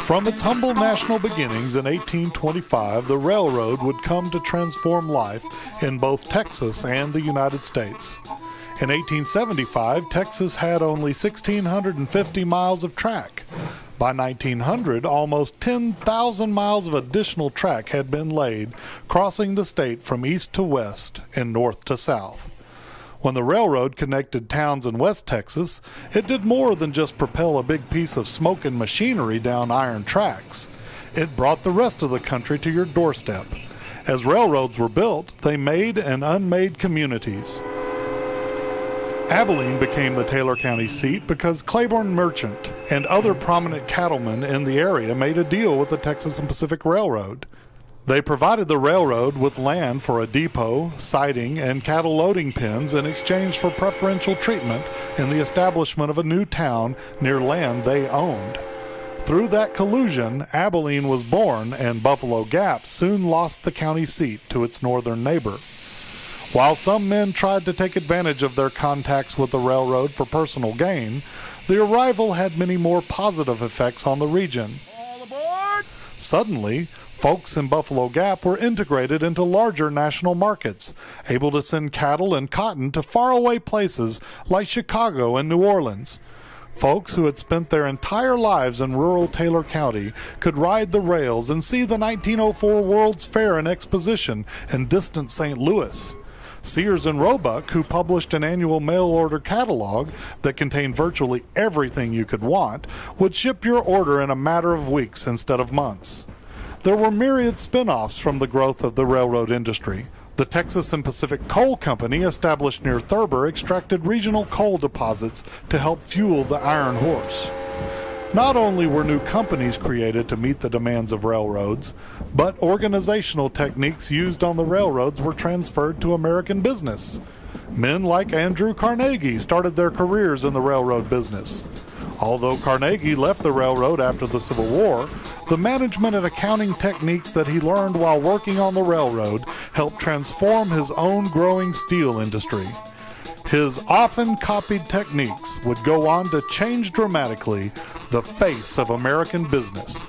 From its humble national beginnings in 1825, the railroad would come to transform life in both Texas and the United States. In 1875, Texas had only 1,650 miles of track. By 1900, almost 10,000 miles of additional track had been laid, crossing the state from east to west and north to south. When the railroad connected towns in West Texas, it did more than just propel a big piece of smoking machinery down iron tracks. It brought the rest of the country to your doorstep. As railroads were built, they made and unmade communities. Abilene became the Taylor County seat because Claiborne Merchant and other prominent cattlemen in the area made a deal with the Texas and Pacific Railroad. They provided the railroad with land for a depot, siding, and cattle loading pens in exchange for preferential treatment in the establishment of a new town near land they owned. Through that collusion, Abilene was born, and Buffalo Gap soon lost the county seat to its northern neighbor. While some men tried to take advantage of their contacts with the railroad for personal gain, the arrival had many more positive effects on the region. All aboard! Suddenly, folks in Buffalo Gap were integrated into larger national markets, able to send cattle and cotton to faraway places like Chicago and New Orleans. Folks who had spent their entire lives in rural Taylor County could ride the rails and see the 1904 World's Fair and Exposition in distant St. Louis. Sears and Roebuck, who published an annual mail-order catalog that contained virtually everything you could want, would ship your order in a matter of weeks instead of months. There were myriad spin-offs from the growth of the railroad industry. The Texas and Pacific Coal Company, established near Thurber, extracted regional coal deposits to help fuel the Iron Horse. Not only were new companies created to meet the demands of railroads, but organizational techniques used on the railroads were transferred to American business. Men like Andrew Carnegie started their careers in the railroad business. Although Carnegie left the railroad after the Civil War, the management and accounting techniques that he learned while working on the railroad helped transform his own growing steel industry. His often copied techniques would go on to change dramatically the face of American business.